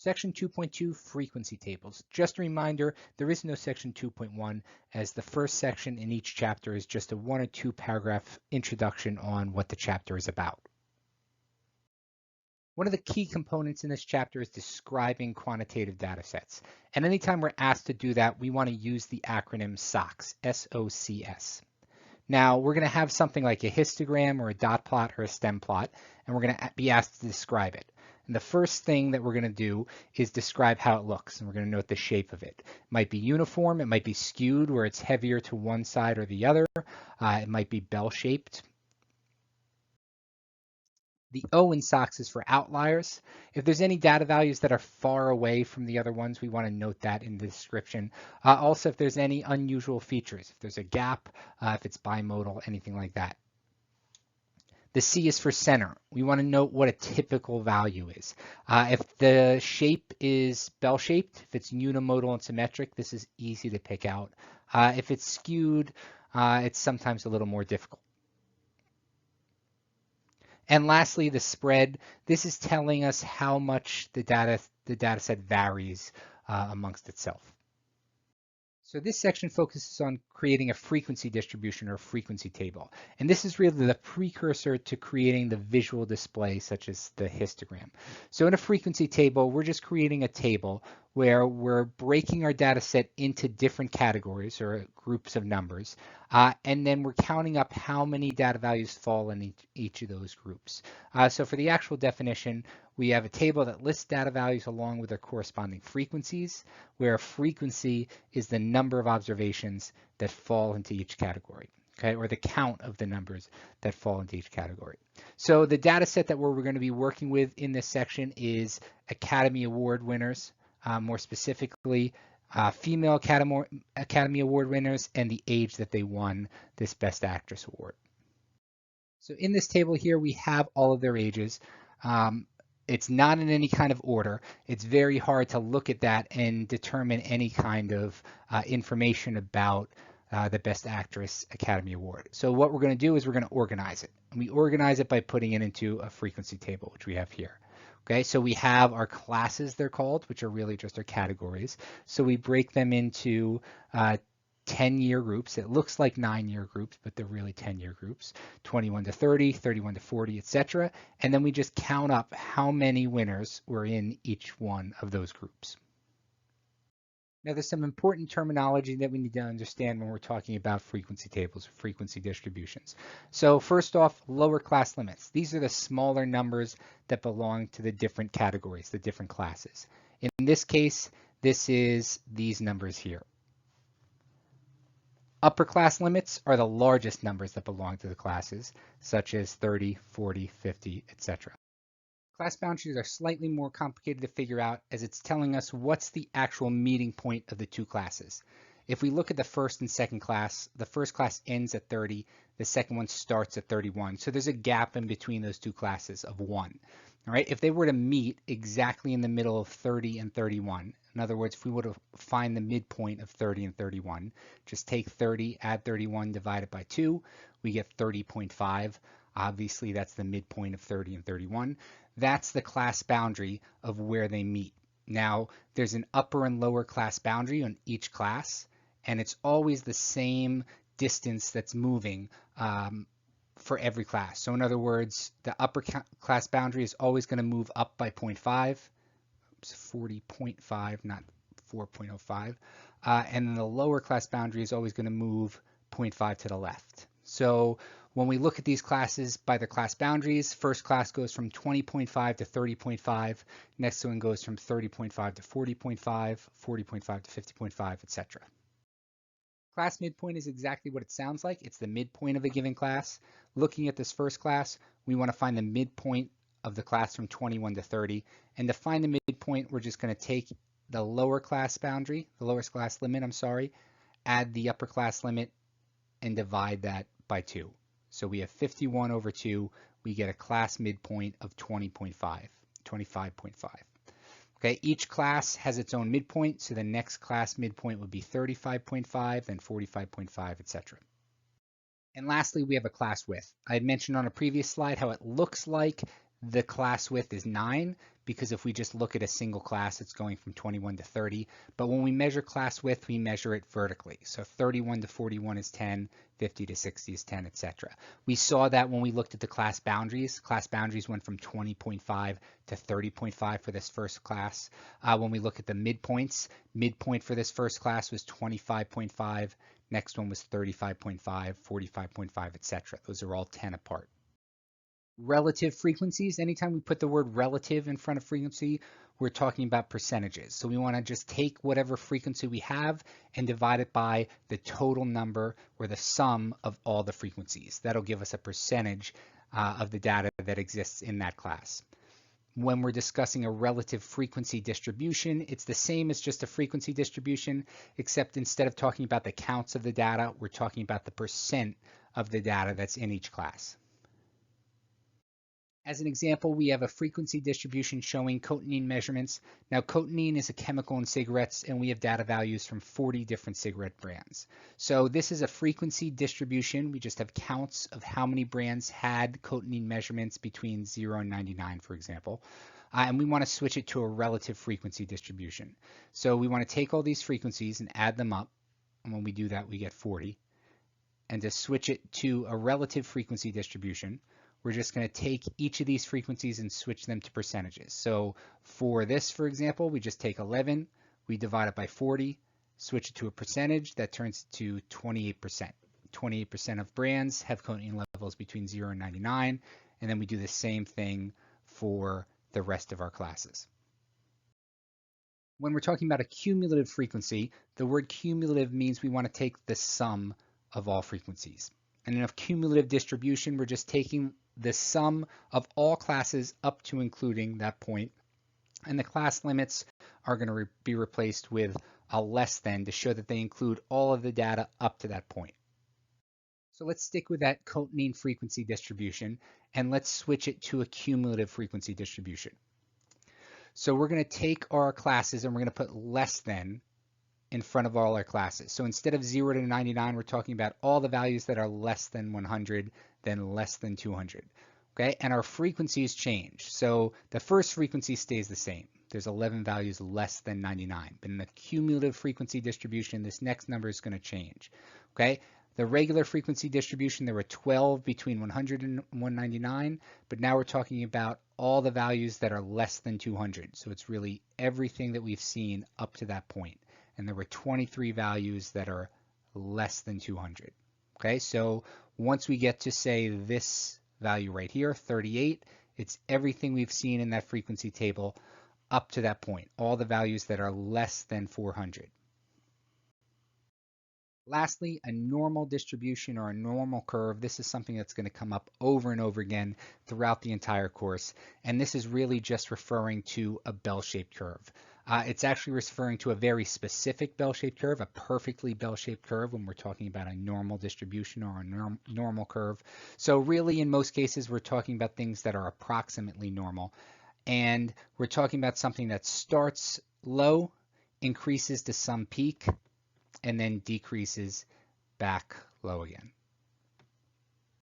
Section 2.2, frequency tables. Just a reminder, there is no section 2.1, as the first section in each chapter is just a 1 or 2 paragraph introduction on what the chapter is about. One of the key components in this chapter is describing quantitative data sets. And anytime we're asked to do that, we want to use the acronym SOCS, S-O-C-S. Now, we're going to have something like a histogram or a dot plot or a stem plot, and we're going to be asked to describe it. And the first thing that we're going to do is describe how it looks, and we're going to note the shape of it. It might be uniform, it might be skewed where it's heavier to one side or the other, it might be bell-shaped. The O in SOCS is for outliers. If there's any data values that are far away from the other ones, we want to note that in the description. Also, if there's any unusual features, if there's a gap, if it's bimodal, anything like that. The C is for center. We want to note what a typical value is. If the shape is bell-shaped, if it's unimodal and symmetric, this is easy to pick out. If it's skewed, it's sometimes a little more difficult. And lastly, the spread. This is telling us how much the data set varies amongst itself. So this section focuses on creating a frequency distribution or frequency table. And this is really the precursor to creating the visual display such as the histogram. So in a frequency table, we're just creating a table where we're breaking our data set into different categories or groups of numbers. And then we're counting up how many data values fall in each of those groups. So for the actual definition, we have a table that lists data values along with their corresponding frequencies, where a frequency is the number of observations that fall into each category, okay, or the count of the numbers that fall into each category. So the data set that we're going to be working with in this section is Academy Award winners, more specifically, female Academy Award winners and the age that they won this Best Actress Award. So in this table here, we have all of their ages. It's not in any kind of order. It's very hard to look at that and determine any kind of information about the Best Actress Academy Award. So what we're going to do is we're going to organize it. And we organize it by putting it into a frequency table, which we have here. Okay, so we have our classes, they're called, which are really just our categories. So we break them into 10-year groups. It looks like 9-year groups, but they're really 10-year groups, 21 to 30, 31 to 40, etc. And then we just count up how many winners were in each one of those groups. Now, there's some important terminology that we need to understand when we're talking about frequency tables, frequency distributions. So first off, lower class limits. These are the smaller numbers that belong to the different categories, the different classes. In this case, this is these numbers here. Upper class limits are the largest numbers that belong to the classes, such as 30, 40, 50, etc. Class boundaries are slightly more complicated to figure out as it's telling us what's the actual meeting point of the two classes. If we look at the first and second class, the first class ends at 30, the second one starts at 31. So there's a gap in between those two classes of 1. All right, if they were to meet exactly in the middle of 30 and 31, in other words, if we were to find the midpoint of 30 and 31, just take 30, add 31, divide it by 2, we get 30.5. Obviously, that's the midpoint of 30 and 31. That's the class boundary of where they meet. Now, there's an upper and lower class boundary on each class, and it's always the same distance that's moving for every class. So in other words, the upper class boundary is always going to move up by 0.5, 40.5, not 4.05, and then the lower class boundary is always going to move 0.5 to the left. So when we look at these classes by their class boundaries, first class goes from 20.5 to 30.5, next one goes from 30.5 to 40.5, 40.5 to 50.5, etc. Class midpoint is exactly what it sounds like. It's the midpoint of a given class. Looking at this first class, we want to find the midpoint of the class from 21 to 30. And to find the midpoint, we're just going to take the lower class boundary, the lowest class limit, add the upper class limit, and divide that by 2. So we have 51 over 2. We get a class midpoint of 20.5, 25.5. Okay, each class has its own midpoint, so the next class midpoint would be 35.5, then 45.5, etc. And lastly, we have a class width. I had mentioned on a previous slide how it looks like the class width is 9, because if we just look at a single class, it's going from 21 to 30. But when we measure class width, we measure it vertically. So 31 to 41 is 10, 50 to 60 is 10, etc. We saw that when we looked at the class boundaries. Class boundaries went from 20.5 to 30.5 for this first class. When we look at the midpoints, midpoint for this first class was 25.5. Next one was 35.5, 45.5, etc. Those are all 10 apart. Relative frequencies, anytime we put the word relative in front of frequency, we're talking about percentages. So we want to just take whatever frequency we have and divide it by the total number or the sum of all the frequencies. That'll give us a percentage of the data that exists in that class. When we're discussing a relative frequency distribution, it's the same as just a frequency distribution, except instead of talking about the counts of the data, we're talking about the percent of the data that's in each class. As an example, we have a frequency distribution showing cotinine measurements. Now, cotinine is a chemical in cigarettes, and we have data values from 40 different cigarette brands. So this is a frequency distribution. We just have counts of how many brands had cotinine measurements between 0 and 99, for example. And we want to switch it to a relative frequency distribution. So we want to take all these frequencies and add them up. And when we do that, we get 40. And to switch it to a relative frequency distribution, we're just going to take each of these frequencies and switch them to percentages. So for this, for example, we just take 11, we divide it by 40, switch it to a percentage, that turns to 28%. 28% of brands have cotinine levels between 0 and 99, and then we do the same thing for the rest of our classes. When we're talking about a cumulative frequency, the word cumulative means we want to take the sum of all frequencies. And in a cumulative distribution, we're just taking the sum of all classes up to including that point. And the class limits are going to be replaced with a less than to show that they include all of the data up to that point. So let's stick with that cotinine frequency distribution, and let's switch it to a cumulative frequency distribution. So we're going to take our classes and we're going to put less than in front of all our classes. So instead of 0 to 99, we're talking about all the values that are less than 100, then less than 200. Okay, and our frequencies change. So the first frequency stays the same. There's 11 values less than 99. But in the cumulative frequency distribution, this next number is going to change. Okay, the regular frequency distribution, there were 12 between 100 and 199, but now we're talking about all the values that are less than 200. So it's really everything that we've seen up to that point. And there were 23 values that are less than 200. Okay, so once we get to, say, this value right here, 38, it's everything we've seen in that frequency table up to that point, all the values that are less than 400. Lastly, a normal distribution or a normal curve. This is something that's going to come up over and over again throughout the entire course. And this is really just referring to a bell-shaped curve. It's actually referring to a very specific bell-shaped curve, a perfectly bell-shaped curve when we're talking about a normal distribution or a normal curve. So really, in most cases, we're talking about things that are approximately normal. And we're talking about something that starts low, increases to some peak, and then decreases back low again.